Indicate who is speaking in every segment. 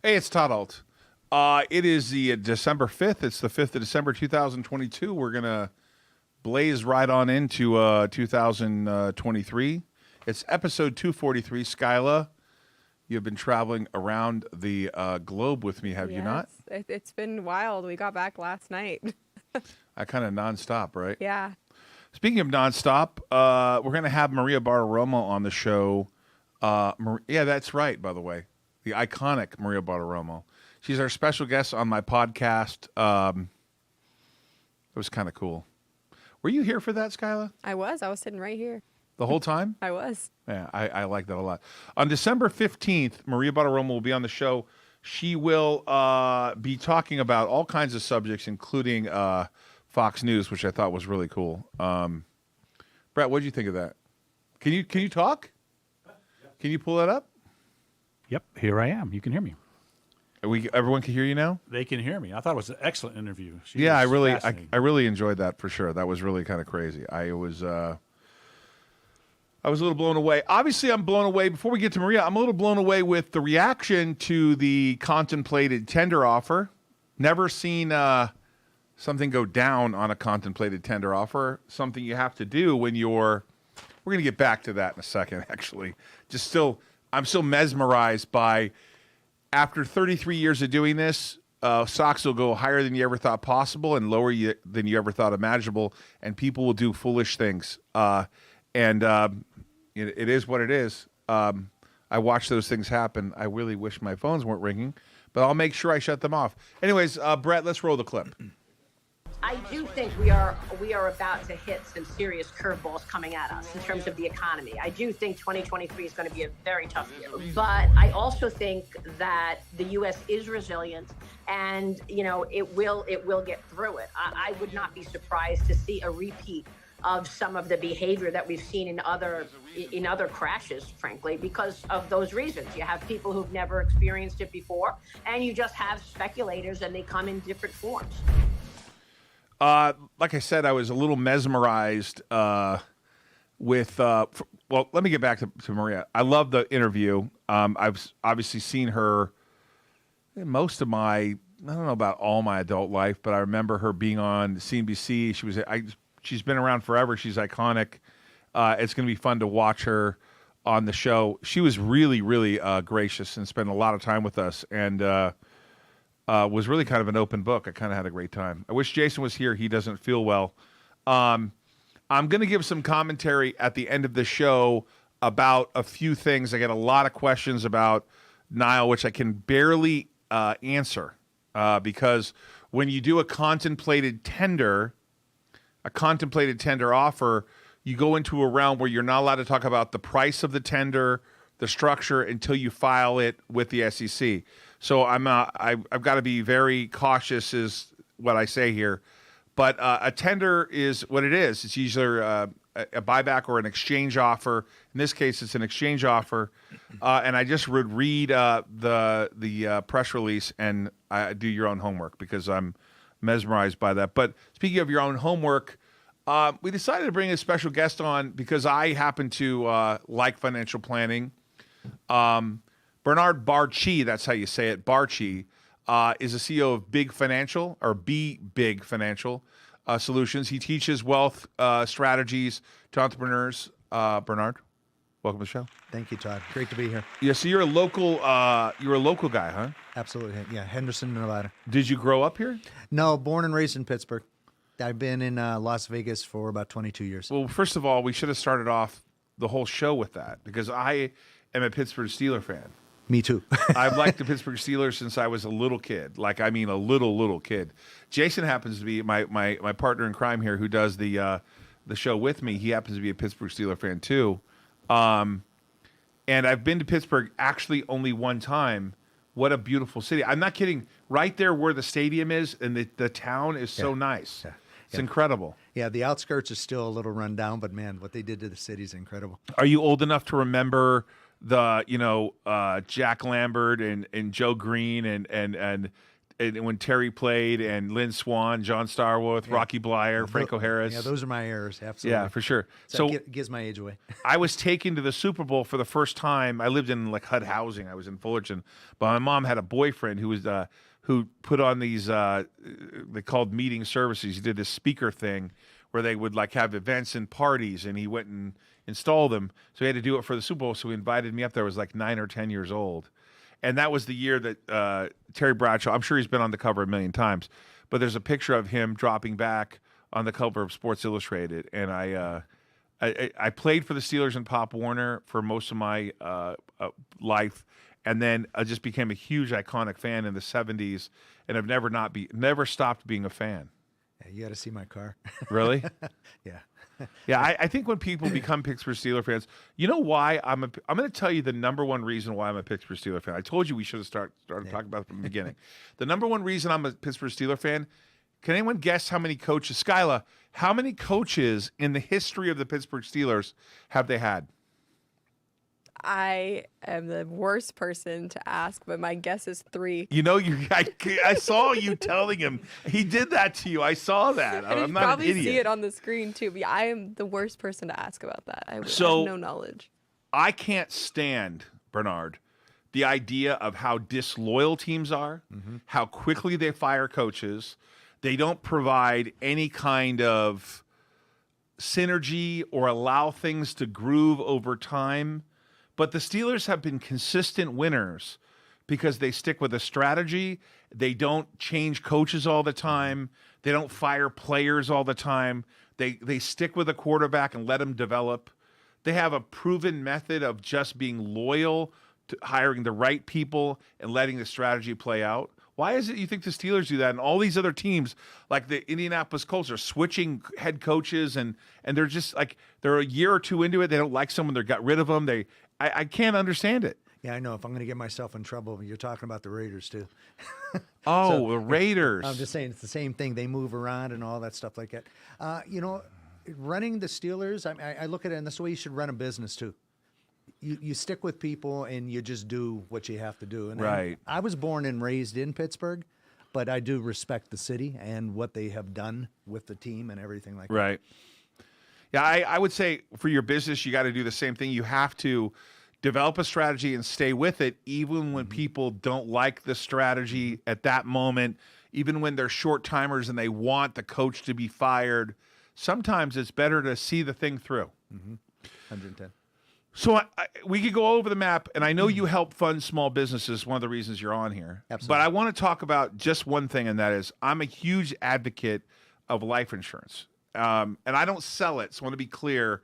Speaker 1: Hey, it's Todd Ault. It is the December 5th. It's the 5th of December, 2022. We're going to blaze right on into 2023. It's episode 243. Skyla, you've been traveling around the globe with me, have you not?
Speaker 2: It's been wild. We got back last night.
Speaker 1: I kind of nonstop, right?
Speaker 2: Yeah.
Speaker 1: Speaking of nonstop, we're going to have Maria Bartiromo on the show. Yeah, that's right, by the way. The iconic Maria Bartiromo. She's our special guest on my podcast. It was kind of cool. Were you here for that, Skyla?
Speaker 2: I was sitting right here.
Speaker 1: The whole time?
Speaker 2: I was.
Speaker 1: Yeah, I like that a lot. On December 15th, Maria Bartiromo will be on the show. She will be talking about all kinds of subjects, including Fox News, which I thought was really cool. Brett, what did you think of that? Can you talk? Can you pull that up?
Speaker 3: Yep, here I am. You can hear me.
Speaker 1: Everyone can hear you now?
Speaker 3: They can hear me. I thought it was an excellent interview.
Speaker 1: I really enjoyed that for sure. That was really kind of crazy. I was a little blown away. Obviously, I'm blown away. Before we get to Maria, I'm a little blown away with the reaction to the contemplated tender offer. Never seen something go down on a contemplated tender offer. Something you have to do when you're. We're going to get back to that in a second, actually. I'm still mesmerized by, after 33 years of doing this, stocks will go higher than you ever thought possible and lower than you ever thought imaginable, and people will do foolish things. It is what it is. I watch those things happen. I really wish my phones weren't ringing, but I'll make sure I shut them off. Anyways, Brett, let's roll the clip.
Speaker 4: I do think we are about to hit some serious curveballs coming at us in terms of the economy. I do think 2023 is going to be a very tough year, but I also think that the U.S. is resilient, and it will get through it. I would not be surprised to see a repeat of some of the behavior that we've seen in other crashes, frankly, because of those reasons. You have people who've never experienced it before, and you just have speculators, and they come in different forms.
Speaker 1: Like I said, I was a little mesmerized with. Well, let me get back to Maria. I love the interview. I've obviously seen her in most of my. I don't know about all my adult life, but I remember her being on CNBC. She's been around forever. She's iconic. It's going to be fun to watch her on the show. She was really, really gracious and spent a lot of time with us, and was really kind of an open book. I kind of had a great time. I wish Jason was here. He doesn't feel well. I'm going to give some commentary at the end of the show about a few things. I get a lot of questions about Niall, which I can barely answer because when you do a contemplated tender offer, you go into a realm where you're not allowed to talk about the price of the tender, the structure, until you file it with the SEC. So I've got to be very cautious is what I say here. But a tender is what it is. It's either a buyback or an exchange offer. In this case, it's an exchange offer. And I just would read the press release and do your own homework because I'm mesmerized by that. But speaking of your own homework, we decided to bring a special guest on because I happen to like financial planning. Bernard Barchie, that's how you say it, Barchie, is the CEO of BBig Financial Solutions. He teaches wealth strategies to entrepreneurs. Bernard, welcome to the show.
Speaker 5: Thank you, Todd. Great to be here.
Speaker 1: Yeah, so you're a local guy, huh?
Speaker 5: Absolutely. Yeah, Henderson, Nevada.
Speaker 1: Did you grow up here?
Speaker 5: No, born and raised in Pittsburgh. I've been in Las Vegas for about 22 years.
Speaker 1: Well, first of all, we should have started off the whole show with that because I am a Pittsburgh Steelers fan.
Speaker 5: Me too.
Speaker 1: I've liked the Pittsburgh Steelers since I was a little kid. Like, I mean, a little kid. Jason happens to be my partner in crime here who does the show with me. He happens to be a Pittsburgh Steelers fan too. And I've been to Pittsburgh actually only one time. What a beautiful city. I'm not kidding. Right there where the stadium is and the town is so nice. Yeah. It's incredible.
Speaker 5: Yeah, the outskirts is still a little run down, but man, what they did to the city is incredible.
Speaker 1: Are you old enough to remember the Jack Lambert and Joe Green and and when Terry played, and Lynn Swan, John Starworth, Rocky Blyer, Franco Harris.
Speaker 5: Yeah, those are my errors. Absolutely.
Speaker 1: Yeah, for sure.
Speaker 5: So
Speaker 1: So
Speaker 5: it gives my age away.
Speaker 1: I was taken to the Super Bowl for the first time. I lived in like HUD housing. I was in Fullerton, but my mom had a boyfriend who was who put on these they called meeting services. He did this speaker thing where they would like have events and parties, and he went and installed them. So he had to do it for the Super Bowl. So he invited me up there. I was like 9 or 10 years old, and that was the year that Terry Bradshaw. I'm sure he's been on the cover a million times, but there's a picture of him dropping back on the cover of Sports Illustrated, and I played for the Steelers and Pop Warner for most of my life, and then I just became a huge iconic fan in the 70s, and I've never stopped being a fan.
Speaker 5: Yeah, you got to see my car.
Speaker 1: Really?
Speaker 5: Yeah.
Speaker 1: Yeah, I think when people become Pittsburgh Steelers fans, you know why I'm going to tell you the number one reason why I'm a Pittsburgh Steelers fan. I told you we should have started talking about it from the beginning. The number one reason I'm a Pittsburgh Steelers fan. Can anyone guess how many coaches, Skyla, how many coaches in the history of the Pittsburgh Steelers have they had?
Speaker 2: I am the worst person to ask, but my guess is 3.
Speaker 1: You know, I saw you telling him he did that to you. I saw that.
Speaker 2: And
Speaker 1: I'm
Speaker 2: you
Speaker 1: not an
Speaker 2: probably
Speaker 1: idiot.
Speaker 2: see it on the screen too. But I am the worst person to ask about that. I have
Speaker 1: So-
Speaker 2: no knowledge.
Speaker 1: I can't stand, Bernard, the idea of how disloyal teams are, how quickly they fire coaches. They don't provide any kind of synergy or allow things to groove over time. But the Steelers have been consistent winners because they stick with a strategy. They don't change coaches all the time. They don't fire players all the time. They stick with a quarterback and let him develop. They have a proven method of just being loyal to hiring the right people and letting the strategy play out. Why is it you think the Steelers do that, and all these other teams like the Indianapolis Colts are switching head coaches, and they're just like they're a year or two into it, they don't like someone, they got rid of them. I can't understand it.
Speaker 5: Yeah, I know. If I'm going to get myself in trouble, you're talking about the Raiders too.
Speaker 1: Oh, the Raiders.
Speaker 5: I'm just saying it's the same thing. They move around and all that stuff like that. Running the Steelers, I look at it, and that's the way you should run a business too. You stick with people and you just do what you have to do. And
Speaker 1: Right.
Speaker 5: I was born and raised in Pittsburgh, but I do respect the city and what they have done with the team and everything like that.
Speaker 1: Right. Yeah, I would say for your business, you got to do the same thing. You have to develop a strategy and stay with it, even when people don't like the strategy at that moment, even when they're short timers and they want the coach to be fired. Sometimes it's better to see the thing through.
Speaker 5: 110.
Speaker 1: So we could go all over the map, and I know you help fund small businesses, one of the reasons you're on here.
Speaker 5: Absolutely.
Speaker 1: But I want to talk about just one thing, and that is I'm a huge advocate of life insurance. And I don't sell it, so I want to be clear.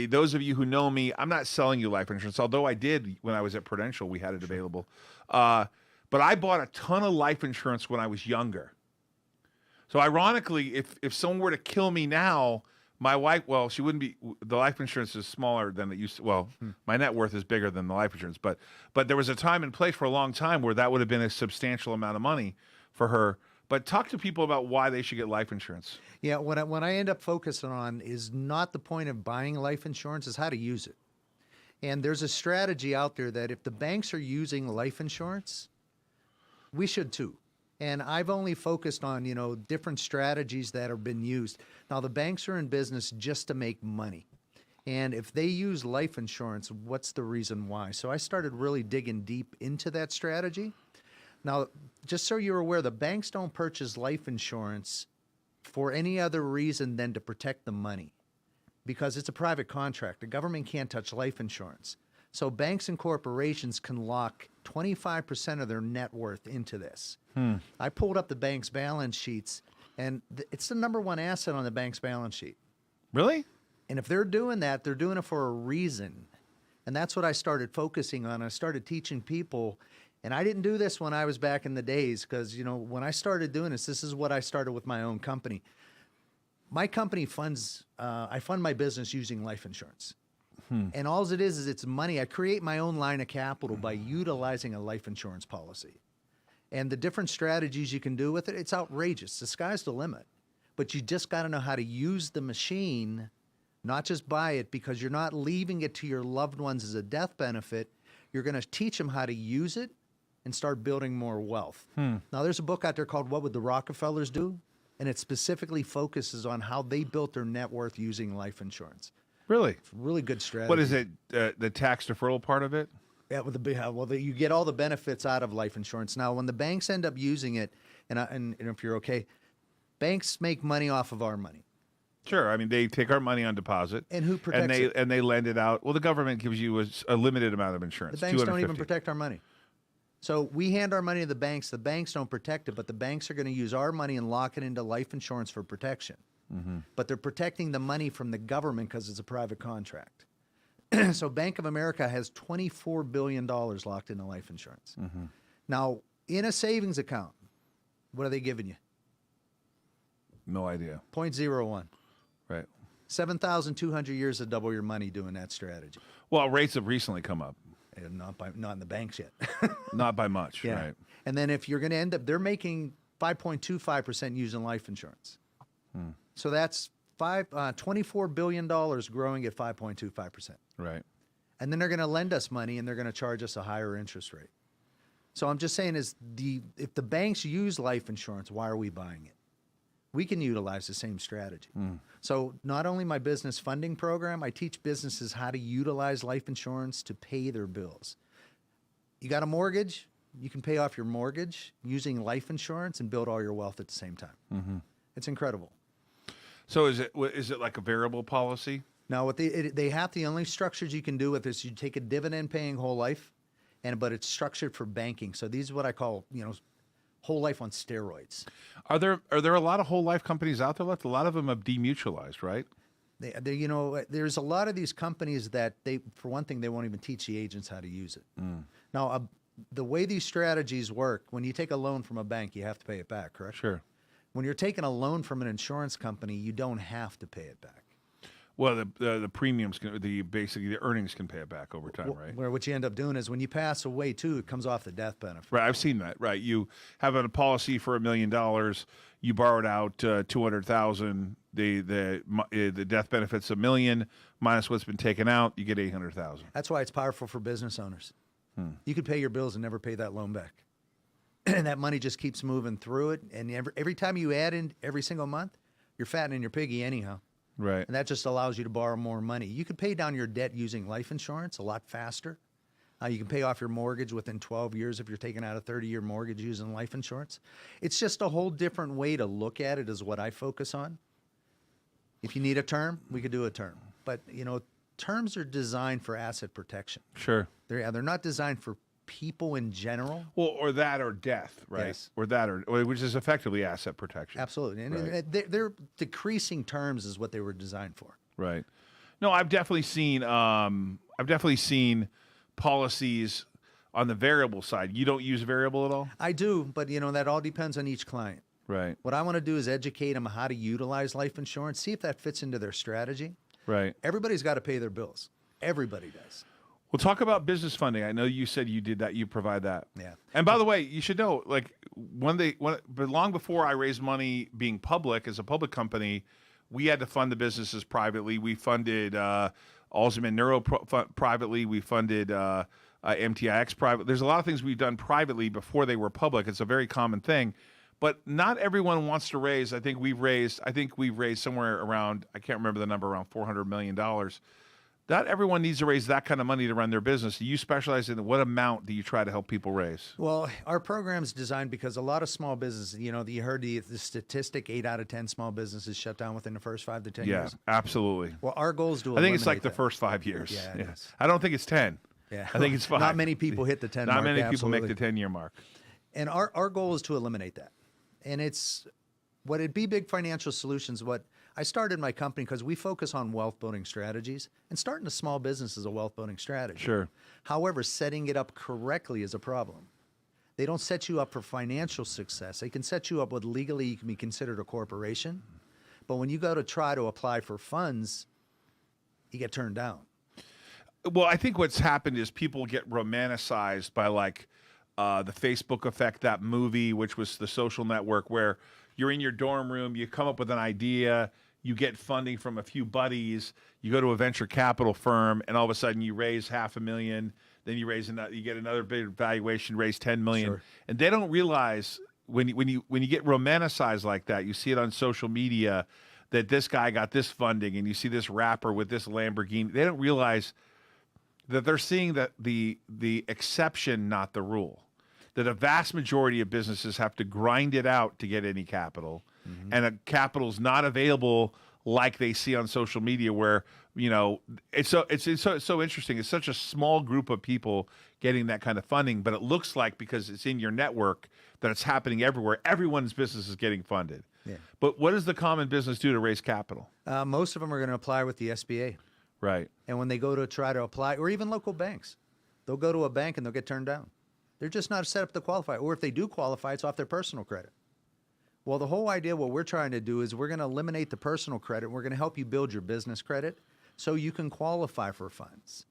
Speaker 1: Those of you who know me, I'm not selling you life insurance, although I did when I was at Prudential. We had it available. But I bought a ton of life insurance when I was younger. So ironically, if someone were to kill me now, my wife, well, she wouldn't be, the life insurance is smaller than it used to, well, my net worth is bigger than the life insurance, but there was a time and place for a long time where that would have been a substantial amount of money for her. But talk to people about why they should get life insurance.
Speaker 5: Yeah, what I end up focusing on is not the point of buying life insurance, is how to use it. And there's a strategy out there that if the banks are using life insurance, we should too. And I've only focused on, different strategies that have been used. Now, the banks are in business just to make money. And if they use life insurance, what's the reason why? So I started really digging deep into that strategy. Now, just so you're aware, the banks don't purchase life insurance for any other reason than to protect the money, because it's a private contract. The government can't touch life insurance. So banks and corporations can lock 25% of their net worth into this. I pulled up the bank's balance sheets, and it's the number one asset on the bank's balance sheet.
Speaker 1: Really?
Speaker 5: And if they're doing that, they're doing it for a reason. And that's what I started focusing on. I started teaching people. And I didn't do this when I was back in the days because, when I started doing this is what I started with my own company. My company I fund my business using life insurance. And all it is it's money. I create my own line of capital by utilizing a life insurance policy. And the different strategies you can do with it, it's outrageous. The sky's the limit. But you just got to know how to use the machine, not just buy it, because you're not leaving it to your loved ones as a death benefit. You're going to teach them how to use it and start building more wealth. Now, there's a book out there called What Would the Rockefellers Do? And it specifically focuses on how they built their net worth using life insurance.
Speaker 1: Really?
Speaker 5: Really good strategy.
Speaker 1: What is it? The tax deferral part of it?
Speaker 5: Yeah, you get all the benefits out of life insurance. Now, when the banks end up using it, and if you're okay, banks make money off of our money.
Speaker 1: Sure. I mean, they take our money on deposit.
Speaker 5: And who protects it?
Speaker 1: And they lend it out. Well, the government gives you a limited amount of insurance.
Speaker 5: The banks don't even
Speaker 1: $250.
Speaker 5: protect our money. So we hand our money to the banks. The banks don't protect it, but the banks are going to use our money and lock it into life insurance for protection. But they're protecting the money from the government because it's a private contract. So Bank of America has $24 billion locked into life insurance. Now, in a savings account, what are they giving you?
Speaker 1: No idea.
Speaker 5: 0.01.
Speaker 1: Right.
Speaker 5: 7,200 years to double your money doing that strategy.
Speaker 1: Well, rates have recently come up.
Speaker 5: And not in the banks yet.
Speaker 1: Not by much,
Speaker 5: Yeah.
Speaker 1: right?
Speaker 5: And then if you're going to end up, they're making 5.25% using life insurance. So that's $24 billion growing at 5.25%.
Speaker 1: Right.
Speaker 5: And then they're going to lend us money and they're going to charge us a higher interest rate. So I'm just saying if the banks use life insurance, why are we buying it? We can utilize the same strategy. So not only my business funding program, I teach businesses how to utilize life insurance to pay their bills. You got a mortgage, you can pay off your mortgage using life insurance and build all your wealth at the same time. It's incredible.
Speaker 1: So is it like a variable policy?
Speaker 5: Now, what they have the only structures you can do with this, you take a dividend paying whole life, but it's structured for banking. So these are what I call, whole life on steroids.
Speaker 1: Are there a lot of whole life companies out there left? A lot of them have demutualized, right?
Speaker 5: There's a lot of these companies that for one thing, they won't even teach the agents how to use it. Now, the way these strategies work, when you take a loan from a bank, you have to pay it back, correct?
Speaker 1: Sure.
Speaker 5: When you're taking a loan from an insurance company, you don't have to pay it back.
Speaker 1: Well, the premiums basically the earnings can pay it back over time, right?
Speaker 5: Where what you end up doing is when you pass away too, it comes off the death benefit.
Speaker 1: Right, I've seen that. Right, you have a policy for $1 million, you borrowed out $200,000. The death benefit's $1 million minus what's been taken out, you get $800,000.
Speaker 5: That's why it's powerful for business owners. You could pay your bills and never pay that loan back. And that money just keeps moving through it. And every time you add in every single month, you're fattening your piggy anyhow.
Speaker 1: Right.
Speaker 5: And that just allows you to borrow more money. You could pay down your debt using life insurance a lot faster. You can pay off your mortgage within 12 years if you're taking out a 30-year mortgage using life insurance. It's just a whole different way to look at it is what I focus on. If you need a term, we could do a term. But, terms are designed for asset protection.
Speaker 1: Sure.
Speaker 5: They're not designed for people in general.
Speaker 1: Well, or that or death, right?
Speaker 5: Yes.
Speaker 1: Or that or which is effectively asset protection.
Speaker 5: Absolutely. And
Speaker 1: Right.
Speaker 5: they're decreasing terms is what they were designed for.
Speaker 1: Right. No, I've definitely seen policies on the variable side. You don't use variable at all?
Speaker 5: I do, but that all depends on each client.
Speaker 1: Right.
Speaker 5: What I want to do is educate them how to utilize life insurance, see if that fits into their strategy.
Speaker 1: Right.
Speaker 5: Everybody's got to pay their bills. Everybody does.
Speaker 1: We'll talk about business funding. I know you said you did that. You provide that.
Speaker 5: Yeah.
Speaker 1: And by the way, you should know, but long before I raised money being public as a public company, we had to fund the businesses privately. We funded Alzheimer's Neuro privately. We funded MTIX private. There's a lot of things we've done privately before they were public. It's a very common thing. But not everyone wants to raise. I think we've raised somewhere around, I can't remember the number, around $400 million. Not everyone needs to raise that kind of money to run their business. You specialize in what amount do you try to help people raise?
Speaker 5: Well, our program's designed because a lot of small businesses, you heard the statistic, 8 out of 10 small businesses shut down within the first 5 to 10 years.
Speaker 1: Yeah, absolutely.
Speaker 5: Well, our goal is to
Speaker 1: I think it's like
Speaker 5: eliminate
Speaker 1: the
Speaker 5: that.
Speaker 1: first 5 years.
Speaker 5: Yeah, it is.
Speaker 1: I don't think it's 10.
Speaker 5: Yeah.
Speaker 1: I think it's 5.
Speaker 5: Not many people hit the 10
Speaker 1: Not
Speaker 5: mark.
Speaker 1: many people
Speaker 5: absolutely.
Speaker 1: make the 10-year mark.
Speaker 5: And our goal is to eliminate that. And it's what at BBig Financial Solutions, what I started my company because we focus on wealth building strategies, and starting a small business is a wealth building strategy.
Speaker 1: Sure.
Speaker 5: However, setting it up correctly is a problem. They don't set you up for financial success. They can set you up with legally you can be considered a corporation, but when you go to try to apply for funds, you get turned down.
Speaker 1: Well, I think what's happened is people get romanticized by the Facebook effect, that movie, which was The Social Network, where you're in your dorm room, you come up with an idea, you get funding from a few buddies, you go to a venture capital firm, and all of a sudden you raise $500,000. Then you you get another big valuation, raise 10 million,
Speaker 5: Sure.
Speaker 1: and they don't realize when you get romanticized like that, you see it on social media that this guy got this funding, and you see this rapper with this Lamborghini. They don't realize that they're seeing the exception, not the rule. That a vast majority of businesses have to grind it out to get any capital, and a capital's not available like they see on social media, where it's so interesting. It's such a small group of people getting that kind of funding, but it looks like, because it's in your network, that it's happening everywhere. Everyone's business is getting funded.
Speaker 5: Yeah.
Speaker 1: But what does the common business do to raise capital?
Speaker 5: Most of them are going to apply with the SBA.
Speaker 1: Right.
Speaker 5: And when they go to try to apply, or even local banks, they'll go to a bank and they'll get turned down. They're just not set up to qualify. Or if they do qualify, it's off their personal credit. Well, the whole idea, what we're trying to do is we're going to eliminate the personal credit. We're going to help you build your business credit so you can qualify for funds.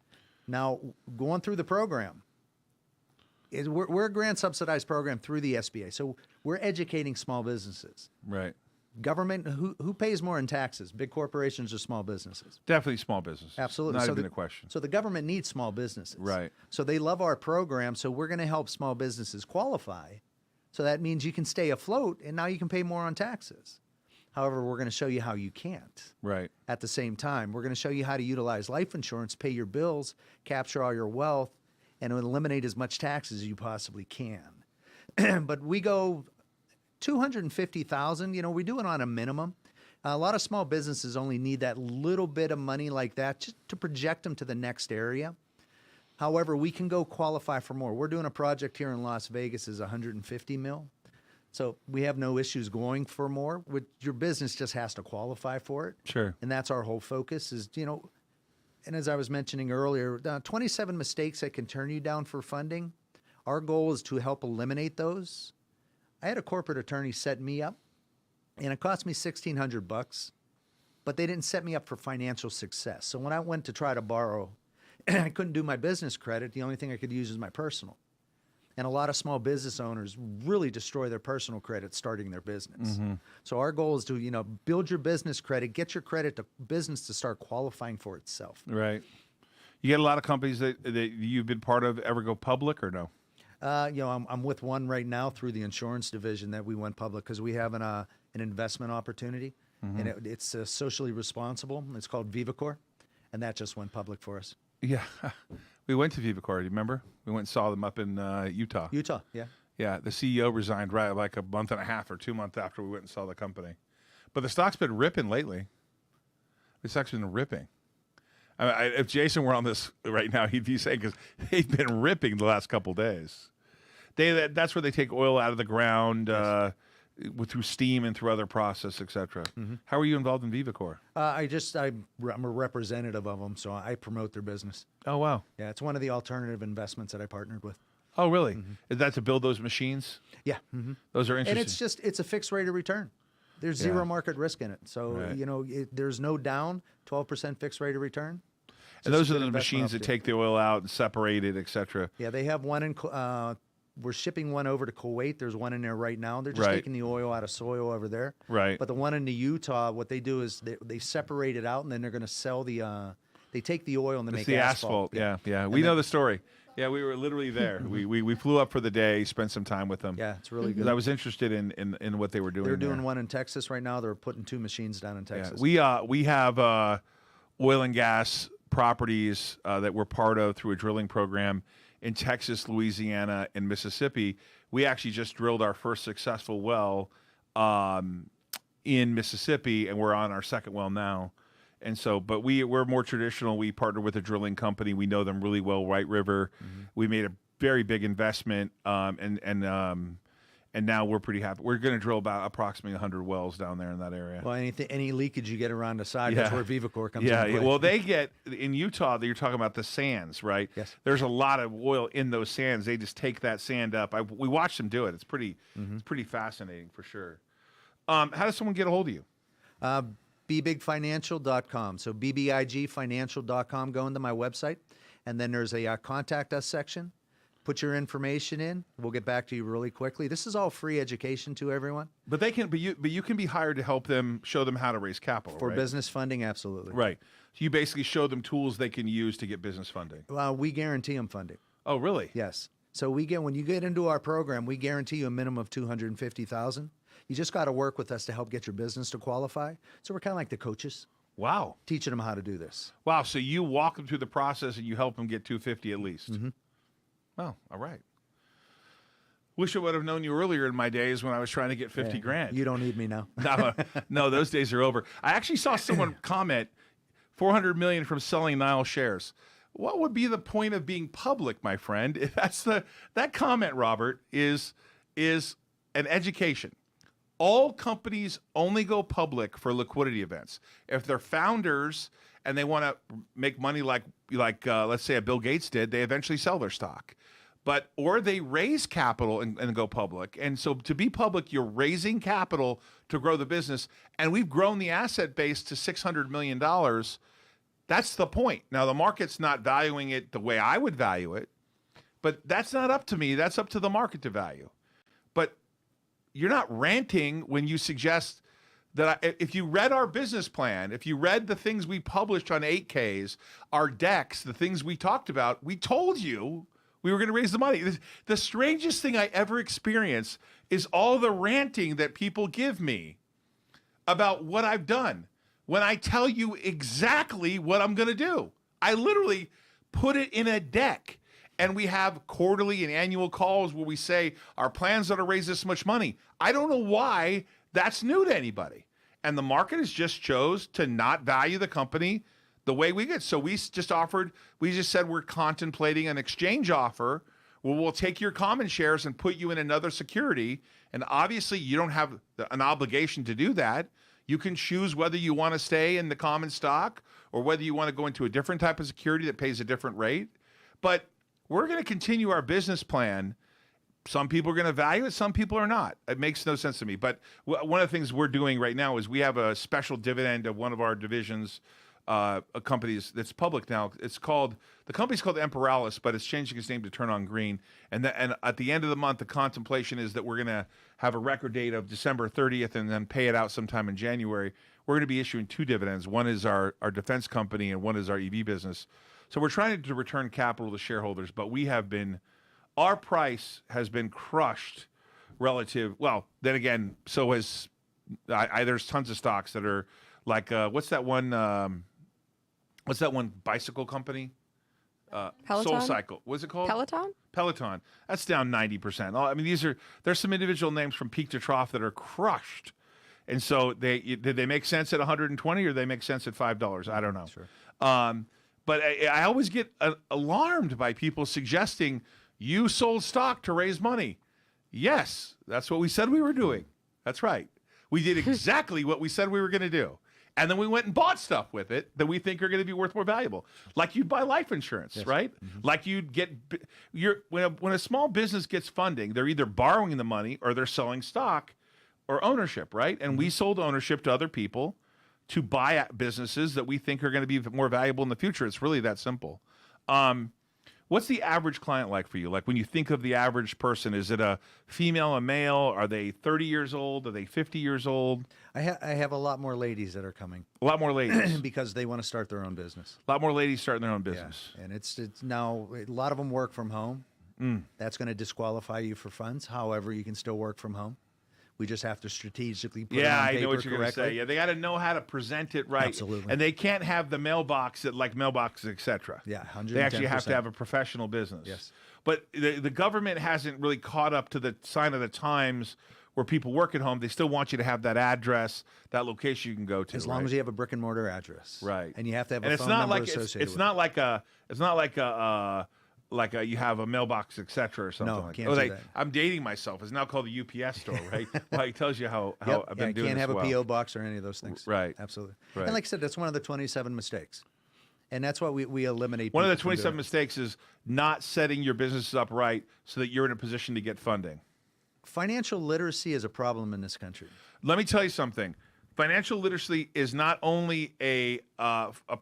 Speaker 5: Now, going through the program, we're a grant subsidized program through the SBA. So we're educating small businesses.
Speaker 1: Right.
Speaker 5: Government, who pays more in taxes? Big corporations or small businesses?
Speaker 1: Definitely small business.
Speaker 5: Absolutely.
Speaker 1: Not even a question.
Speaker 5: So the government needs small businesses.
Speaker 1: Right.
Speaker 5: So they love our program. So we're going to help small businesses qualify. So that means you can stay afloat, and now you can pay more on taxes. However, we're going to show you how you can't.
Speaker 1: Right.
Speaker 5: At the same time, we're going to show you how to utilize life insurance, pay your bills, capture all your wealth, and eliminate as much taxes as you possibly can. But we go 250,000. We do it on a minimum. A lot of small businesses only need that little bit of money like that just to project them to the next area. However, we can go qualify for more. We're doing a project here in Las Vegas is 150 mil. So we have no issues going for more. Your business just has to qualify for it.
Speaker 1: Sure.
Speaker 5: And that's our whole focus is, and as I was mentioning earlier, 27 mistakes that can turn you down for funding. Our goal is to help eliminate those. I had a corporate attorney set me up, and it cost me $1,600, but they didn't set me up for financial success. So when I went to try to borrow, I couldn't do my business credit. The only thing I could use is my personal. And a lot of small business owners really destroy their personal credit starting their business. So our goal is to, build your business credit, get your credit to business to start qualifying for itself.
Speaker 1: Right. You get a lot of companies that you've been part of ever go public or no?
Speaker 5: I'm with one right now through the insurance division that we went public because we have an investment opportunity, and it's socially responsible. It's called VivaCore, and that just went public for us.
Speaker 1: Yeah. We went to VivaCore, do you remember? We went and saw them up in Utah.
Speaker 5: Utah, yeah.
Speaker 1: Yeah, the CEO resigned right like a month and a half or 2 months after we went and saw the company. But the stock's been ripping lately. The stock's been ripping. If Jason were on this right now, he'd be saying, because they've been ripping the last couple days. That's where they take oil out of the ground through steam and through other process, et cetera. How are you involved in VivaCore?
Speaker 5: I'm a representative of them, so I promote their business.
Speaker 1: Oh, wow.
Speaker 5: Yeah, it's one of the alternative investments that I partnered with.
Speaker 1: Oh, really? Is that to build those machines?
Speaker 5: Yeah.
Speaker 1: Those are interesting.
Speaker 5: And it's a fixed rate of return. There's zero market risk in it. So,
Speaker 1: Right.
Speaker 5: there's no down, 12% fixed rate of return.
Speaker 1: And those are the machines that take the oil out and separate it, et cetera.
Speaker 5: Yeah, they have one in, we're shipping one over to Kuwait. There's one in there right now. They're just
Speaker 1: Right.
Speaker 5: taking the oil out of soil over there.
Speaker 1: Right.
Speaker 5: But the one in the Utah, what they do is they separate it out, and then they're going to sell they take the oil and they
Speaker 1: It's
Speaker 5: make
Speaker 1: the
Speaker 5: asphalt.
Speaker 1: Yeah. We know the story. Yeah, we were literally there. we flew up for the day, spent some time with them.
Speaker 5: Yeah, it's really
Speaker 1: Because
Speaker 5: good.
Speaker 1: I was interested in what they were doing.
Speaker 5: They're doing
Speaker 1: there.
Speaker 5: one in Texas right now. They're putting 2 machines down in Texas.
Speaker 1: Yeah. We have oil and gas properties that we're part of through a drilling program in Texas, Louisiana, and Mississippi. We actually just drilled our first successful well in Mississippi, and we're on our second well now. And so, but we're more traditional. We partner with a drilling company. We know them really well, White River. We made a very big investment, and now we're pretty happy. We're going to drill about approximately 100 wells down there in that area.
Speaker 5: Well, any leakage you get around the side, that's where VivaCore comes
Speaker 1: Yeah,
Speaker 5: into play.
Speaker 1: well, they get in Utah. You're talking about the sands, right?
Speaker 5: Yes.
Speaker 1: There's a lot of oil in those sands. They just take that sand up. We watched them do it. It's pretty fascinating for sure. How does someone get a hold of you?
Speaker 5: BBigFinancial.com. So BBIGFinancial.com. Go into my website, and then there's a contact us section. Put your information in. We'll get back to you really quickly. This is all free education to everyone.
Speaker 1: But they can, but you can be hired to help them, show them how to raise capital
Speaker 5: For
Speaker 1: right?
Speaker 5: business funding, absolutely.
Speaker 1: Right. So you basically show them tools they can use to get business funding.
Speaker 5: We guarantee them funding.
Speaker 1: Oh, really?
Speaker 5: Yes. So when you get into our program, we guarantee you a minimum of $250,000. You just got to work with us to help get your business to qualify. So we're kind of like the coaches,
Speaker 1: Wow.
Speaker 5: teaching them how to do this.
Speaker 1: Wow. So you walk them through the process and you help them get 250 at least. Mm-hmm. Well, all right. Wish I would have known you earlier in my days when I was trying to get 50 grand.
Speaker 5: You don't need me now.
Speaker 1: No, those days are over. I actually saw someone comment 400 million from selling Niles shares. What would be the point of being public, my friend? If that's that comment, Robert, is an education. All companies only go public for liquidity events. If they're founders and they want to make money like let's say a Bill Gates did, they eventually sell their stock. Or they raise capital and go public. And so to be public, you're raising capital to grow the business. And we've grown the asset base to $600 million. That's the point. Now, the market's not valuing it the way I would value it, but that's not up to me. That's up to the market to value. But you're not ranting when you suggest that if you read our business plan, if you read the things we published on 8Ks, our decks, the things we talked about, we told you we were going to raise the money. The strangest thing I ever experienced is all the ranting that people give me about what I've done when I tell you exactly what I'm going to do. I literally put it in a deck, and we have quarterly and annual calls where we say our plans are to raise this much money. I don't know why that's new to anybody. And the market has just chose to not value the company the way we get. So we just said we're contemplating an exchange offer where we'll take your common shares and put you in another security. And obviously you don't have an obligation to do that. You can choose whether you want to stay in the common stock or whether you want to go into a different type of security that pays a different rate. But we're going to continue our business plan. Some people are going to value it, some people are not. It makes no sense to me. But one of the things we're doing right now is we have a special dividend of one of our divisions, a company that's public now. The company's called Imperalis, but it's changing its name to TurnOnGreen. And at the end of the month, the contemplation is that we're going to have a record date of December 30th and then pay it out sometime in January. We're going to be issuing two dividends. One is our defense company and one is our EV business. So we're trying to return capital to shareholders, but our price has been crushed relative. Well, then again, so has there's tons of stocks that are like, what's that one bicycle company?
Speaker 2: Peloton?
Speaker 1: SoulCycle. What's it called?
Speaker 2: Peloton?
Speaker 1: Peloton. That's down 90%. I mean, there's some individual names from peak to trough that are crushed. And so did they make sense at 120 or they make sense at $5? I don't know.
Speaker 5: Sure.
Speaker 1: But I always get alarmed by people suggesting you sold stock to raise money. Yes, that's what we said we were doing. That's right. We did exactly what we said we were going to do. And then we went and bought stuff with it that we think are going to be worth more valuable. Like you'd buy life insurance, yes. Right? Mm-hmm. Like you'd get when a small business gets funding, they're either borrowing the money or they're selling stock or ownership, right? And we sold ownership to other people to buy businesses that we think are going to be more valuable in the future. It's really that simple. What's the average client like for you? Like when you think of the average person, is it a female, a male? Are they 30 years old? Are they 50 years old?
Speaker 5: I have a lot more ladies that are coming.
Speaker 1: A lot more ladies.
Speaker 5: Because they want to start their own business.
Speaker 1: A lot more ladies starting their own business.
Speaker 5: Yeah. And it's now, a lot of them work from home. That's going to disqualify you for funds. However, you can still work from home. We just have to strategically put it on paper
Speaker 1: I know what you're going to say. Yeah, they got to know how to present it right.
Speaker 5: Absolutely.
Speaker 1: And they can't have the mailbox at like mailboxes, etc.
Speaker 5: Yeah, 110%.
Speaker 1: They actually have to have a professional business.
Speaker 5: Yes.
Speaker 1: But the government hasn't really caught up to the sign of the times where people work at home. They still want you to have that address, that location you can go to.
Speaker 5: As long as you have a brick and mortar address.
Speaker 1: Right.
Speaker 5: And you have to have a phone number associated with it.
Speaker 1: It's not like you have a mailbox, etc. or something.
Speaker 5: No,
Speaker 1: like
Speaker 5: can't do that.
Speaker 1: I'm dating myself. It's now called the UPS store, right? Well, it tells you how I've been doing this.
Speaker 5: You can't have
Speaker 1: well.
Speaker 5: a P.O. box or any of those things.
Speaker 1: Right.
Speaker 5: Absolutely.
Speaker 1: Right.
Speaker 5: And like I said, that's one of the 27 mistakes. And that's why we eliminate.
Speaker 1: One of the 27 mistakes is not setting your businesses up right so that you're in a position to get funding.
Speaker 5: Financial literacy is a problem in this country.
Speaker 1: Let me tell you something. Financial literacy is not only a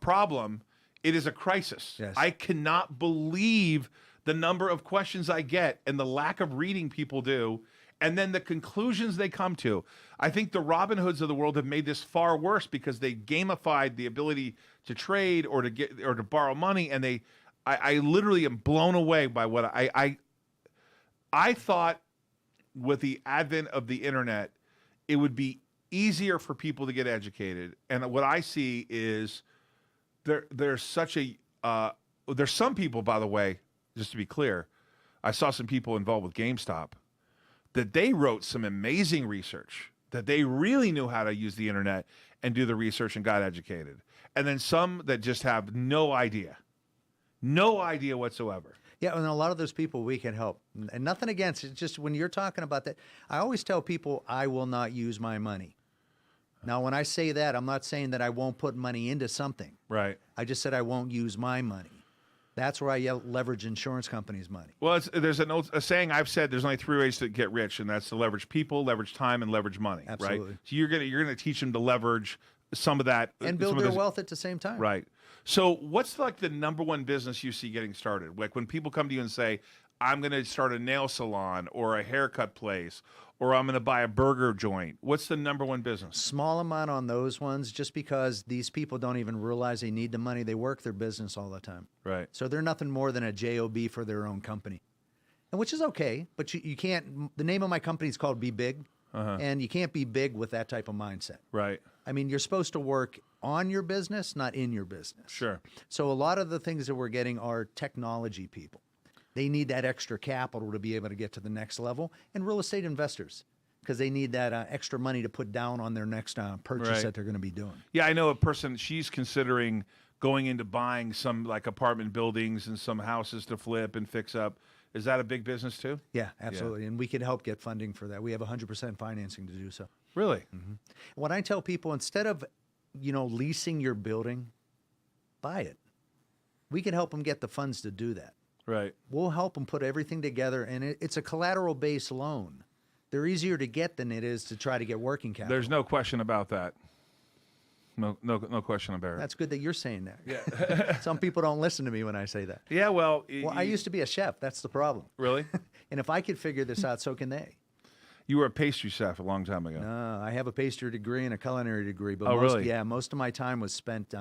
Speaker 1: problem, it is a crisis.
Speaker 5: Yes.
Speaker 1: I cannot believe the number of questions I get and the lack of reading people do, and then the conclusions they come to. I think the Robin Hoods of the world have made this far worse because they gamified the ability to trade or to get or to borrow money, and I literally am blown away by what I thought with the advent of the internet, it would be easier for people to get educated. And what I see is there's such a there's some people, by the way, just to be clear, I saw some people involved with GameStop that they wrote some amazing research, that they really knew how to use the internet and do the research and got educated. And then some that just have no idea whatsoever.
Speaker 5: Yeah, and a lot of those people we can help. And nothing against it. Just when you're talking about that, I always tell people I will not use my money. Now, when I say that, I'm not saying that I won't put money into something.
Speaker 1: Right.
Speaker 5: I just said I won't use my money. That's where I leverage insurance companies' money.
Speaker 1: Well, there's a saying I've said. There's only 3 ways to get rich, and that's to leverage people, leverage time, and leverage money.
Speaker 5: Absolutely.
Speaker 1: Right. So you're gonna teach them to leverage some of that
Speaker 5: And build their wealth at the same time.
Speaker 1: Right. So what's like the number one business you see getting started? Like when people come to you and say, I'm going to start a nail salon or a haircut place, or I'm going to buy a burger joint. What's the number one business?
Speaker 5: Small amount on those ones, just because these people don't even realize they need the money. They work their business all the time.
Speaker 1: Right.
Speaker 5: So they're nothing more than a JOB for their own company. And which is okay, but you can't, the name of my company is called Be Big, and you can't be big with that type of mindset.
Speaker 1: Right.
Speaker 5: I mean, you're supposed to work on your business, not in your business.
Speaker 1: Sure.
Speaker 5: So a lot of the things that we're getting are technology people. They need that extra capital to be able to get to the next level, and real estate investors, because they need that extra money to put down on their next purchase
Speaker 1: Right.
Speaker 5: that they're going to be doing.
Speaker 1: Yeah, I know a person, she's considering going into buying some like apartment buildings and some houses to flip and fix up. Is that a big business too?
Speaker 5: Yeah, absolutely. And we can help get funding for that. We have 100% financing to do so.
Speaker 1: Really?
Speaker 5: What I tell people, instead of, leasing your building, buy it. We can help them get the funds to do that.
Speaker 1: Right.
Speaker 5: We'll help them put everything together, and it's a collateral-based loan. They're easier to get than it is to try to get working capital.
Speaker 1: There's no question about that. No question about it.
Speaker 5: That's good that you're saying that. Yeah. Some people don't listen to me when I say that.
Speaker 1: Yeah, well,
Speaker 5: I used to be a chef. That's the problem.
Speaker 1: Really?
Speaker 5: And if I could figure this out, so can they.
Speaker 1: You were a pastry chef a long time ago.
Speaker 5: No, I have a pastry degree and a culinary degree. But
Speaker 1: really?
Speaker 5: Yeah, most of my time was spent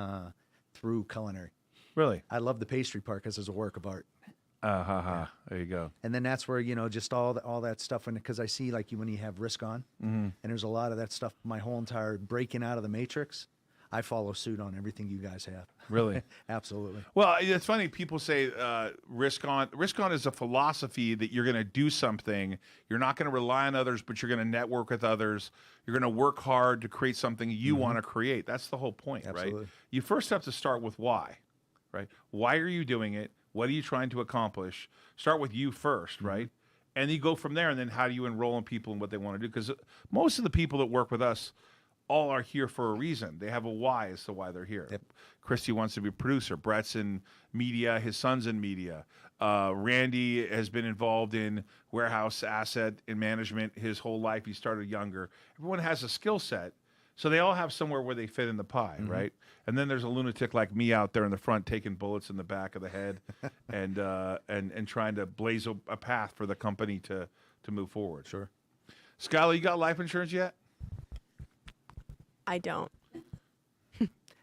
Speaker 5: through culinary.
Speaker 1: Really?
Speaker 5: I love the pastry part because it's a work of art.
Speaker 1: There you go.
Speaker 5: And then that's where, just all that stuff, because I see like when you have risk on, and there's a lot of that stuff, my whole entire breaking out of the matrix, I follow suit on everything you guys have.
Speaker 1: Really?
Speaker 5: Absolutely.
Speaker 1: Well, it's funny. People say risk on. Risk on is a philosophy that you're going to do something. You're not going to rely on others, but you're going to network with others. You're going to work hard to create something you want to create. That's the whole point,
Speaker 5: Absolutely.
Speaker 1: right? You first have to start with why, right? Why are you doing it? What are you trying to accomplish? Start with you first, right? And you go from there, and then how do you enroll in people and what they want to do? Because most of the people that work with us all are here for a reason. They have a why as to why they're here.
Speaker 5: Yep.
Speaker 1: Christy wants to be a producer. Brett's in media. His son's in media. Randy has been involved in warehouse asset and management his whole life. He started younger. Everyone has a skill set. So they all have somewhere where they fit in the pie, right? And then there's a lunatic like me out there in the front taking bullets in the back of the head and trying to blaze a path for the company to move forward.
Speaker 5: Sure.
Speaker 1: Skylar, you got life insurance yet?
Speaker 2: I don't.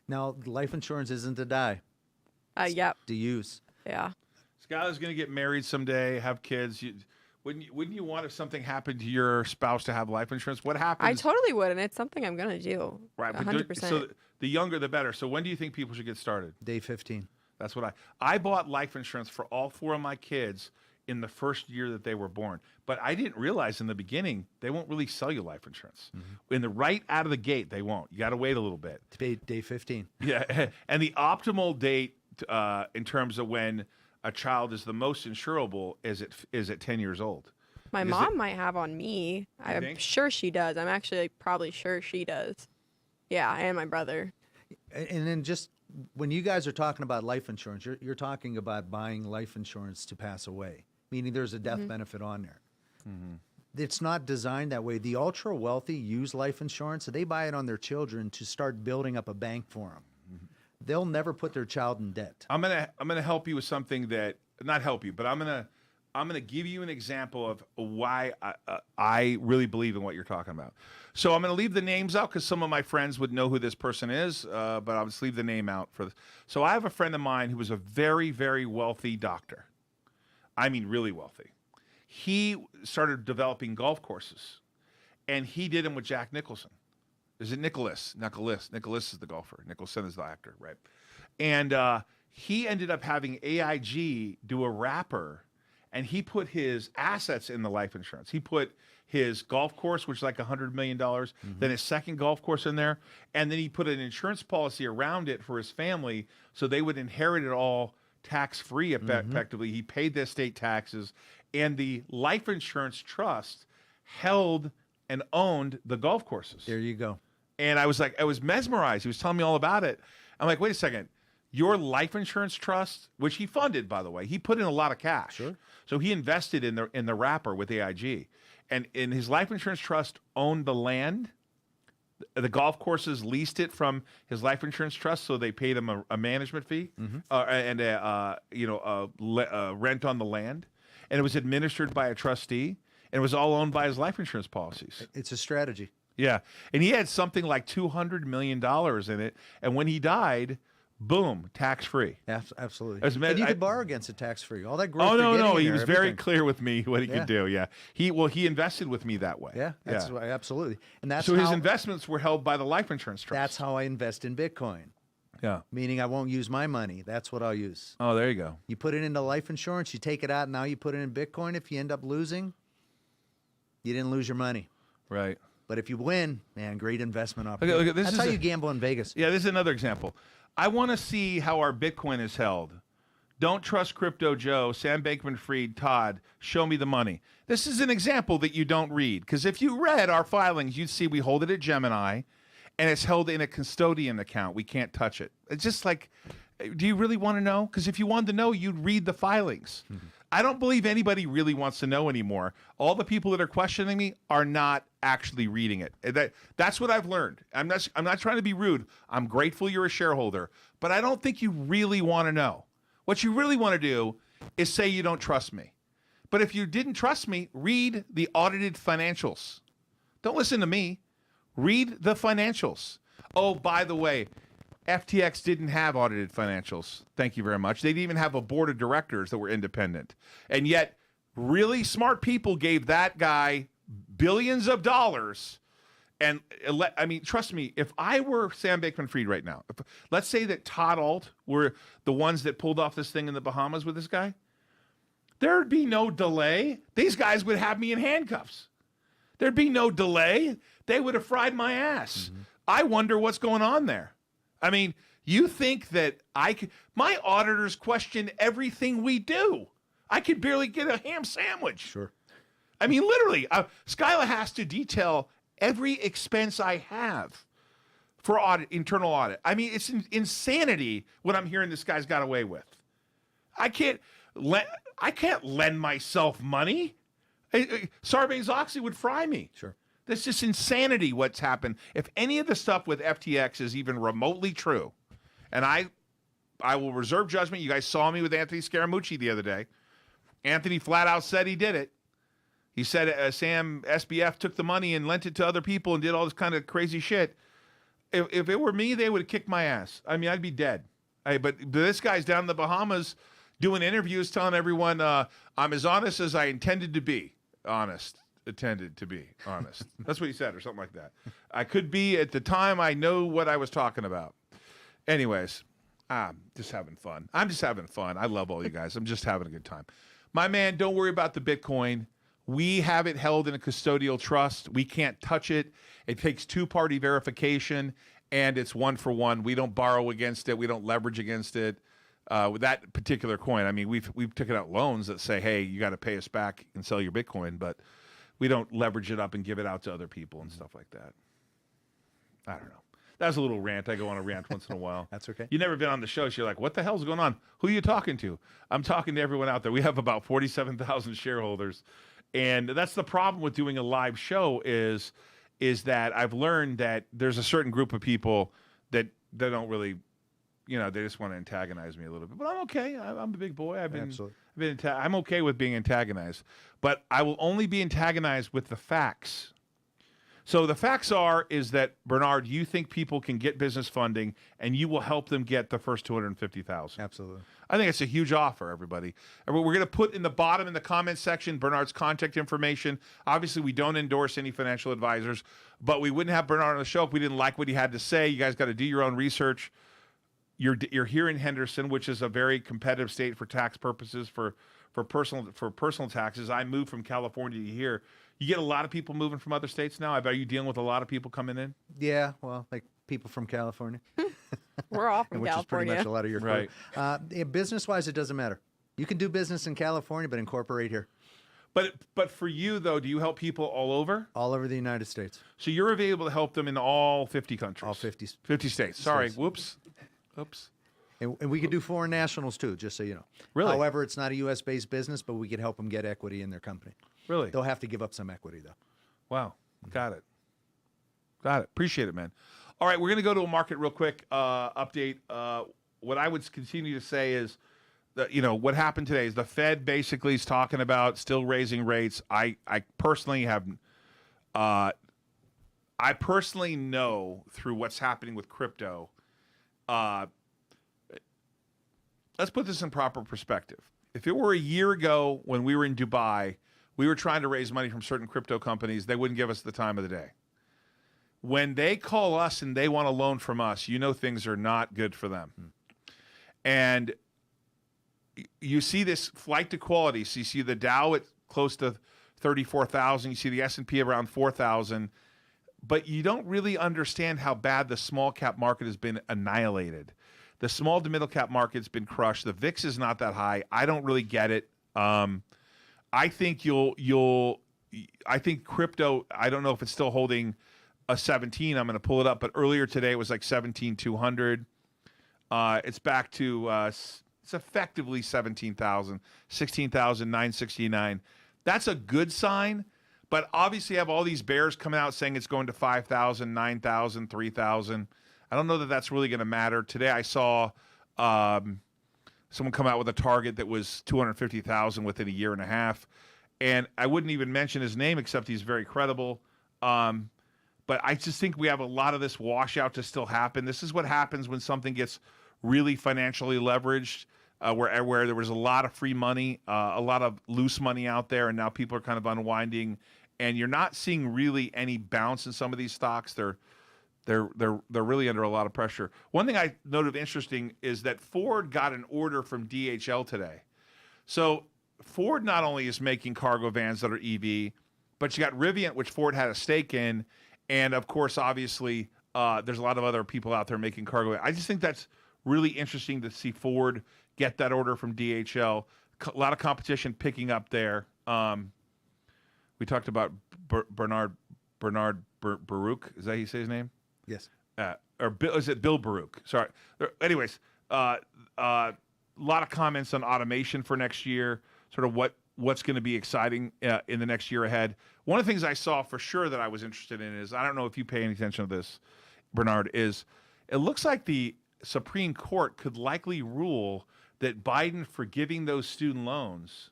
Speaker 5: Now, life insurance isn't to die,
Speaker 2: Yep.
Speaker 5: to use.
Speaker 2: Yeah.
Speaker 1: Skylar's going to get married someday, have kids. Wouldn't you want if something happened to your spouse to have life insurance? What happens?
Speaker 2: I totally would, and it's something I'm going to do.
Speaker 1: Right, but
Speaker 2: 100%.
Speaker 1: so the younger the better. So when do you think people should get started?
Speaker 5: Day 15.
Speaker 1: That's what I bought life insurance for all 4 of my kids in the first year that they were born. But I didn't realize in the beginning they won't really sell you life insurance. In the right out of the gate, they won't. You got to wait a little bit.
Speaker 5: Day 15.
Speaker 1: Yeah, and the optimal date in terms of when a child is the most insurable is at 10 years old.
Speaker 2: My mom might have on me. I'm
Speaker 1: think?
Speaker 2: sure she does. I'm actually probably sure she does. Yeah, and my brother.
Speaker 5: And then just when you guys are talking about life insurance, you're talking about buying life insurance to pass away, meaning there's a death benefit on there. It's not designed that way. The ultra wealthy use life insurance. So they buy it on their children to start building up a bank for them. They'll never put their child in debt.
Speaker 1: I'm gonna help you with something that not help you, but I'm gonna give you an example of why I really believe in what you're talking about. So I'm gonna leave the names out because some of my friends would know who this person is, but I'll just leave the name out for this. So I have a friend of mine who was a very, very wealthy doctor. I mean, really wealthy. He started developing golf courses, and he did them with Jack Nicholson. Is it Nicholas? Nicholas is the golfer. Nicholson is the actor, right? And he ended up having AIG do a wrapper, and he put his assets in the life insurance. He put his golf course, which is like $100 million, then his second golf course in there, and then he put an insurance policy around it for his family so they would inherit it all tax-free effectively. He paid the estate taxes, and the life insurance trust held and owned the golf courses.
Speaker 5: There you go.
Speaker 1: And I was mesmerized. He was telling me all about it. I'm like, wait a second. Your life insurance trust, which he funded, by the way, he put in a lot of cash.
Speaker 5: Sure.
Speaker 1: So he invested in the wrapper with AIG. And in his life insurance trust owned the land. The golf courses leased it from his life insurance trust, so they paid him a management fee and a rent on the land. And it was administered by a trustee, and it was all owned by his life insurance policies.
Speaker 5: It's a strategy.
Speaker 1: Yeah, and he had something like $200 million in it, and when he died, boom, tax free.
Speaker 5: Absolutely.
Speaker 1: As
Speaker 5: And you could borrow against it tax free. All that growth.
Speaker 1: Oh
Speaker 5: you're
Speaker 1: no,
Speaker 5: getting
Speaker 1: he
Speaker 5: there,
Speaker 1: was very
Speaker 5: everything.
Speaker 1: clear with me what he could do. Yeah, he invested with me that way.
Speaker 5: Yeah, that's why, absolutely. And that's
Speaker 1: so
Speaker 5: how,
Speaker 1: his investments were held by the life insurance trust.
Speaker 5: That's how I invest in Bitcoin.
Speaker 1: Yeah.
Speaker 5: Meaning I won't use my money. That's what I'll use.
Speaker 1: Oh, there you go.
Speaker 5: You put it into life insurance, you take it out, now you put it in Bitcoin. If you end up losing, you didn't lose your money.
Speaker 1: Right.
Speaker 5: But if you win, man, great investment opportunity.
Speaker 1: Look at this.
Speaker 5: That's how you gamble in Vegas.
Speaker 1: Yeah, this is another example. I want to see how our Bitcoin is held. Don't trust Crypto Joe, Sam Bankman-Fried, Todd. Show me the money. This is an example that you don't read, because if you read our filings, you'd see we hold it at Gemini, and it's held in a custodian account. We can't touch it. It's just like, do you really want to know? Because if you wanted to know, you'd read the filings. I don't believe anybody really wants to know anymore. All the people that are questioning me are not actually reading it. That's what I've learned. I'm not trying to be rude. I'm grateful you're a shareholder, but I don't think you really want to know. What you really want to do is say you don't trust me. But if you didn't trust me, read the audited financials. Don't listen to me. Read the financials. Oh, by the way, FTX didn't have audited financials. Thank you very much. They didn't even have a board of directors that were independent. And yet, really smart people gave that guy billions of dollars. And I mean, trust me, if I were Sam Bankman-Fried right now, let's say that Todd Ault were the ones that pulled off this thing in the Bahamas with this guy, there'd be no delay. These guys would have me in handcuffs. There'd be no delay. They would have fried my ass. I wonder what's going on there. I mean, you think that my auditors question everything we do. I could barely get a ham sandwich.
Speaker 5: Sure.
Speaker 1: I mean, literally, Skyla has to detail every expense I have for internal audit. I mean, it's insanity what I'm hearing this guy's got away with. I can't lend myself money. Sarbanes-Oxley would fry me.
Speaker 5: Sure.
Speaker 1: That's just insanity what's happened. If any of the stuff with FTX is even remotely true, and I will reserve judgment. You guys saw me with Anthony Scaramucci the other day. Anthony flat out said he did it. He said Sam SBF took the money and lent it to other people and did all this kind of crazy shit. If it were me, they would have kicked my ass. I mean, I'd be dead. But this guy's down in the Bahamas doing interviews telling everyone I'm as honest as I intended to be. Intended to be honest. That's what he said, or something like that. I could be at the time. I know what I was talking about. Anyways, I'm just having fun. I love all you guys. I'm just having a good time. My man, don't worry about the Bitcoin. We have it held in a custodial trust. We can't touch it. It takes two-party verification, and it's one for one. We don't borrow against it. We don't leverage against it. With that particular coin, I mean, we've taken out loans that say, hey, you got to pay us back and sell your Bitcoin, but we don't leverage it up and give it out to other people and stuff like that. I don't know. That was a little rant. I go on a rant once in a while.
Speaker 5: That's okay.
Speaker 1: You've never been on the show, so you're like, what the hell's going on? Who are you talking to? I'm talking to everyone out there. We have about 47,000 shareholders. And that's the problem with doing a live show is that I've learned that there's a certain group of people that don't really they just want to antagonize me a little bit. But I'm okay. I'm a big boy.
Speaker 5: Absolutely.
Speaker 1: I'm okay with being antagonized. But I will only be antagonized with the facts. So the facts is that, Bernard, you think people can get business funding and you will help them get the first $250,000.
Speaker 5: Absolutely.
Speaker 1: I think it's a huge offer, everybody. And we're going to put in the bottom in the comments section Bernard's contact information. Obviously, we don't endorse any financial advisors, but we wouldn't have Bernard on the show if we didn't like what he had to say. You guys got to do your own research. You're here in Henderson, which is a very competitive state for tax purposes, for personal taxes. I moved from California to here. You get a lot of people moving from other states now. Are you dealing with a lot of people coming in?
Speaker 5: Yeah, well, like people from California.
Speaker 2: We're all from
Speaker 5: which
Speaker 2: California.
Speaker 5: is pretty much a lot of your
Speaker 1: Right.
Speaker 5: crew. Business-wise, it doesn't matter. You can do business in California, but incorporate here.
Speaker 1: But for you, though, do you help people all over?
Speaker 5: All over the United States.
Speaker 1: So you're available to help them in all 50 countries?
Speaker 5: All 50
Speaker 1: states. Sorry.
Speaker 5: states.
Speaker 1: Whoops. Oops.
Speaker 5: And we could do foreign nationals too, just so you know.
Speaker 1: Really?
Speaker 5: However, it's not a U.S.-based business, but we could help them get equity in their company.
Speaker 1: Really?
Speaker 5: They'll have to give up some equity, though.
Speaker 1: Wow. Got it. Appreciate it, man. All right, we're going to go to a market real quick update. What I would continue to say is that, what happened today is the Fed basically is talking about still raising rates. I personally have I personally know through what's happening with crypto. Let's put this in proper perspective. If it were a year ago when we were in Dubai, we were trying to raise money from certain crypto companies, they wouldn't give us the time of the day. When they call us and they want a loan from us, things are not good for them. And you see this flight to quality. So you see the Dow at close to 34,000. You see the S&P around 4,000. But you don't really understand how bad the small cap market has been annihilated. The small to middle cap market's been crushed. The VIX is not that high. I don't really get it. I think I think crypto, I don't know if it's still holding a 17. I'm going to pull it up, but earlier today it was like 17,200. It's back to it's effectively 17,000, 16,969. That's a good sign, but obviously you have all these bears coming out saying it's going to 5,000, 9,000, 3,000. I don't know that that's really going to matter. Today I saw someone come out with a target that was 250,000 within a year and a half, and I wouldn't even mention his name except he's very credible. But I just think we have a lot of this washout to still happen. This is what happens when something gets really financially leveraged, where there was a lot of free money, a lot of loose money out there, and now people are kind of unwinding, and you're not seeing really any bounce in some of these stocks. They're really under a lot of pressure. One thing I noted interesting is that Ford got an order from DHL today. So Ford not only is making cargo vans that are EV, but you got Rivian, which Ford had a stake in, and of course, obviously, there's a lot of other people out there making cargo. I just think that's really interesting to see Ford get that order from DHL. A lot of competition picking up there. We talked about Bernard Baruch. Is that how you say his name?
Speaker 5: Yes.
Speaker 1: Or is it Bill Baruch? Sorry. Anyways, a lot of comments on automation for next year, sort of what's going to be exciting in the next year ahead. One of the things I saw for sure that I was interested in is, I don't know if you pay any attention to this, Bernard, is it looks like the Supreme Court could likely rule that Biden forgiving those student loans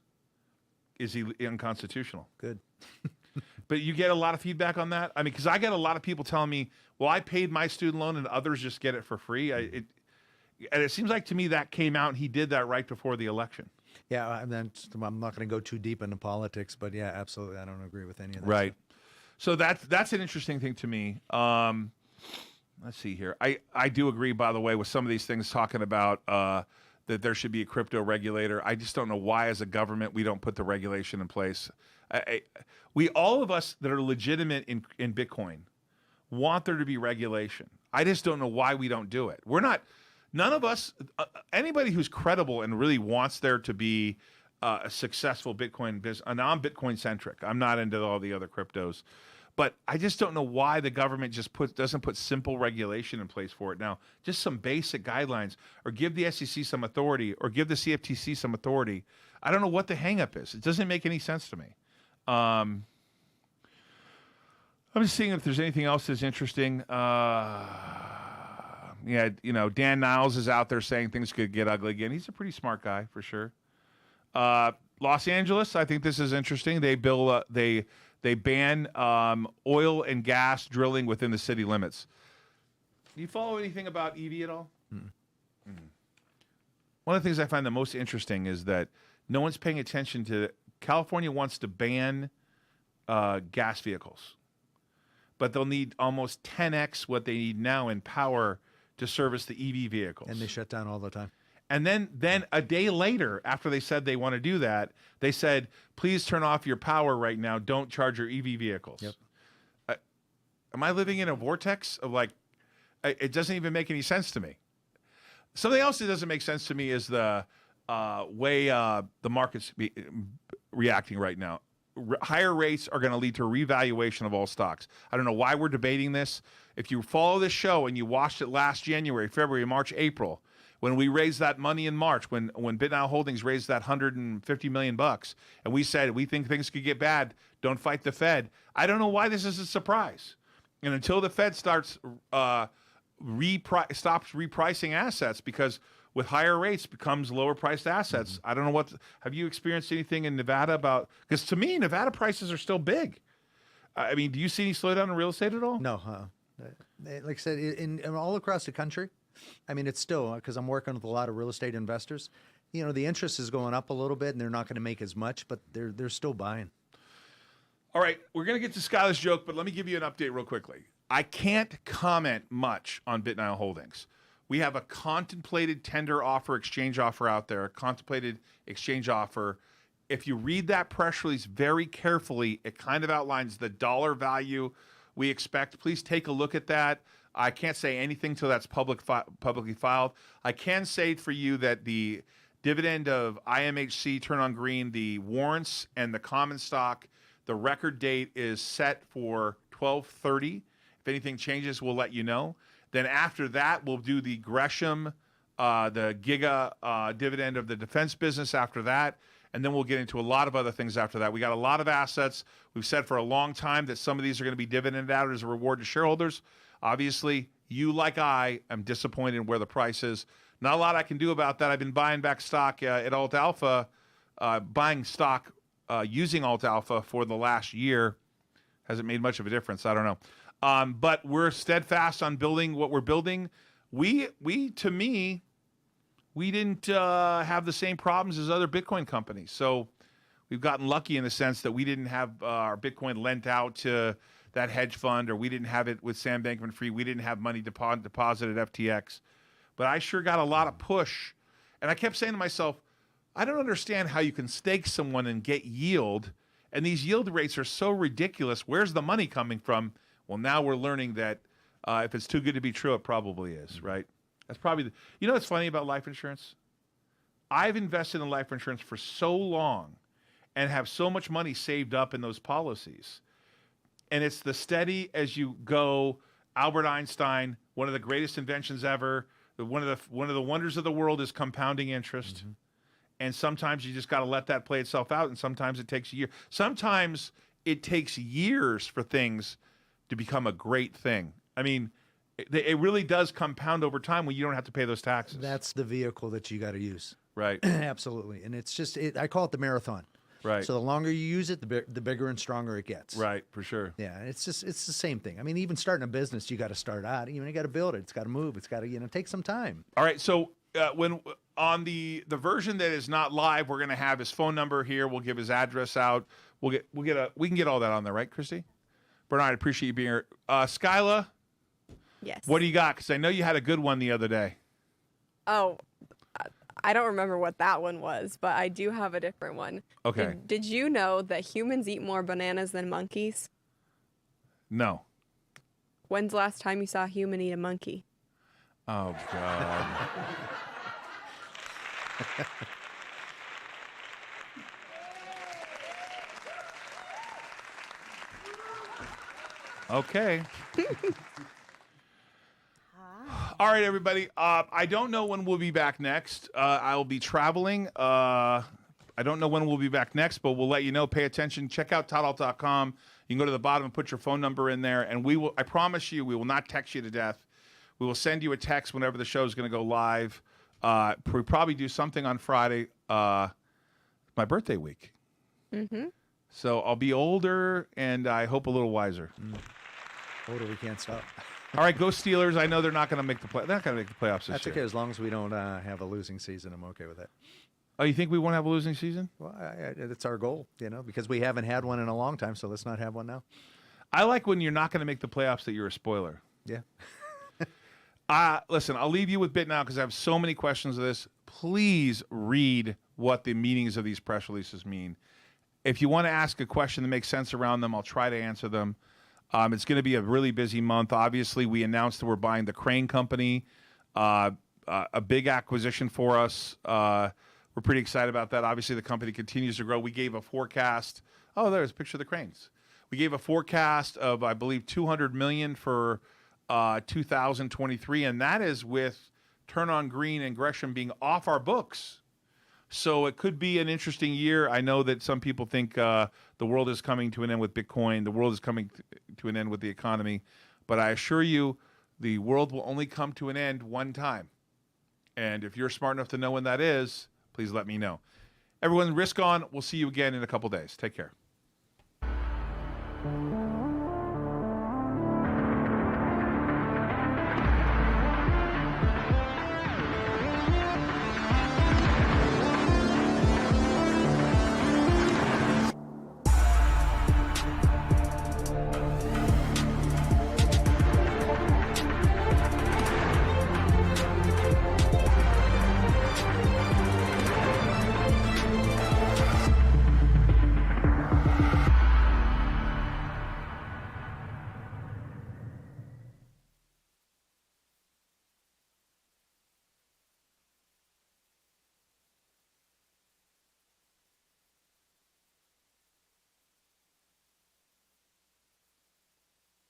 Speaker 1: is unconstitutional.
Speaker 5: Good.
Speaker 1: But you get a lot of feedback on that? I mean, because I get a lot of people telling me, well, I paid my student loan and others just get it for free. And it seems like to me that came out and he did that right before the election.
Speaker 5: Yeah, I'm not going to go too deep into politics, but yeah, absolutely. I don't agree with any of that.
Speaker 1: Right. So that's an interesting thing to me. Let's see here. I do agree, by the way, with some of these things talking about that there should be a crypto regulator. I just don't know why, as a government, we don't put the regulation in place. All of us that are legitimate in Bitcoin want there to be regulation. I just don't know why we don't do it. None of us, anybody who's credible and really wants there to be a successful Bitcoin business, and I'm Bitcoin centric. I'm not into all the other cryptos. But I just don't know why the government just doesn't put simple regulation in place for it now. Just some basic guidelines, or give the SEC some authority, or give the CFTC some authority. I don't know what the hang-up is. It doesn't make any sense to me. I'm just seeing if there's anything else that's interesting. Yeah, Dan Niels is out there saying things could get ugly again. He's a pretty smart guy for sure. Los Angeles, I think this is interesting. They ban oil and gas drilling within the city limits. Do you follow anything about EV at all? One of the things I find the most interesting is that no one's paying attention to. California wants to ban gas vehicles, but they'll need almost 10x what they need now in power to service the EV vehicles.
Speaker 5: And they shut down all the time.
Speaker 1: And then a day later, after they said they want to do that, they said, please turn off your power right now. Don't charge your EV vehicles.
Speaker 5: Yep.
Speaker 1: Am I living in a vortex of it doesn't even make any sense to me. Something else that doesn't make sense to me is the way the market's reacting right now. Higher rates are going to lead to a revaluation of all stocks. I don't know why we're debating this. If you follow this show and you watched it last January, February, March, April, when we raised that money in March, when BitNile Holdings raised that $150 million, and we said we think things could get bad, don't fight the Fed. I don't know why this is a surprise. And until the Fed starts stops repricing assets, because with higher rates becomes lower priced assets. I don't know have you experienced anything in Nevada about, because to me, Nevada prices are still big. I mean, do you see any slowdown in real estate at all?
Speaker 5: No. Like I said, in all across the country, I mean, it's still, because I'm working with a lot of real estate investors, the interest is going up a little bit and they're not going to make as much, but they're still buying.
Speaker 1: All right, we're going to get to Skylar's joke, but let me give you an update real quickly. I can't comment much on BitNile Holdings. We have a contemplated tender offer, exchange offer out there, a contemplated exchange offer. If you read that press release very carefully, it kind of outlines the dollar value we expect. Please take a look at that. I can't say anything till that's publicly filed. I can say for you that the dividend of IMHC, TurnOnGreen, the warrants and the common stock, the record date is set for 12/30. If anything changes, we'll let you know. Then after that, we'll do the Gresham, the Giga dividend of the defense business after that. And then we'll get into a lot of other things after that. We got a lot of assets. We've said for a long time that some of these are going to be dividended out as a reward to shareholders. Obviously, you, like I, am disappointed in where the price is. Not a lot I can do about that. I've been buying back stock at Alt Alpha, buying stock using Alt Alpha for the last year. Hasn't made much of a difference. I don't know. But we're steadfast on building what we're building. We didn't have the same problems as other Bitcoin companies. So we've gotten lucky in the sense that we didn't have our Bitcoin lent out to that hedge fund, or we didn't have it with Sam Bankman-Fried. We didn't have money deposited at FTX. But I sure got a lot of push. And I kept saying to myself, I don't understand how you can stake someone and get yield. And these yield rates are so ridiculous. Where's the money coming from? Well, now we're learning that if it's too good to be true, it probably is, right? That's probably what's funny about life insurance? I've invested in life insurance for so long and have so much money saved up in those policies. And it's the steady as you go. Albert Einstein, one of the greatest inventions ever. One of the wonders of the world is compounding interest. Mm-hmm. And sometimes you just got to let that play itself out, and sometimes it takes a year. Sometimes it takes years for things to become a great thing. I mean, it really does compound over time when you don't have to pay those taxes.
Speaker 5: That's the vehicle that you got to use.
Speaker 1: Right.
Speaker 5: Absolutely. And it's just, I call it the marathon.
Speaker 1: Right.
Speaker 5: So the longer you use it, the bigger and stronger it gets.
Speaker 1: Right, for sure.
Speaker 5: Yeah, it's the same thing. I mean, even starting a business, you got to start out. You got to build it. It's got to move. It's got to take some time.
Speaker 1: All right. So when on the version that is not live, we're going to have his phone number here. We'll give his address out. We can get all that on there, right, Christy? Bernard, I appreciate you being here. Skyla,
Speaker 2: Yes.
Speaker 1: what do you got? Because I know you had a good one the other day.
Speaker 2: Oh, I don't remember what that one was, but I do have a different one.
Speaker 1: Okay.
Speaker 2: Did you know that humans eat more bananas than monkeys?
Speaker 1: No.
Speaker 2: When's the last time you saw a human eat a monkey?
Speaker 1: Oh, God. Okay. All right, everybody. I don't know when we'll be back next. I'll be traveling. I don't know when we'll be back next, but we'll let you know. Pay attention. Check out ToddAult.com. You can go to the bottom and put your phone number in there, and we will. I promise you, we will not text you to death. We will send you a text whenever the show is going to go live. We probably do something on Friday, my birthday week.
Speaker 2: Mm-hmm.
Speaker 1: So I'll be older and I hope a little wiser.
Speaker 5: Older, we can't stop.
Speaker 1: All right, go Steelers. I know they're not going to make the play. They're not going to make the playoffs this
Speaker 5: That's
Speaker 1: year.
Speaker 5: okay as long as we don't have a losing season. I'm okay with that.
Speaker 1: Oh, you think we won't have a losing season?
Speaker 5: Well, it's our goal, because we haven't had one in a long time. So let's not have one now.
Speaker 1: I like when you're not going to make the playoffs that you're a spoiler.
Speaker 5: Yeah.
Speaker 1: Listen, I'll leave you with BitNile because I have so many questions of this. Please read what the meanings of these press releases mean. If you want to ask a question that makes sense around them, I'll try to answer them. It's going to be a really busy month. Obviously, we announced that we're buying the Crane Company, a big acquisition for us. We're pretty excited about that. Obviously, the company continues to grow. We gave a forecast. Oh, there's a picture of the cranes. We gave a forecast of, I believe, $200 million for 2023, and that is with TurnOnGreen and Gresham being off our books. So it could be an interesting year. I know that some people think the world is coming to an end with Bitcoin. The world is coming to an end with the economy. But I assure you, the world will only come to an end one time. And if you're smart enough to know when that is, please let me know. Everyone, risk on. We'll see you again in a couple days. Take care.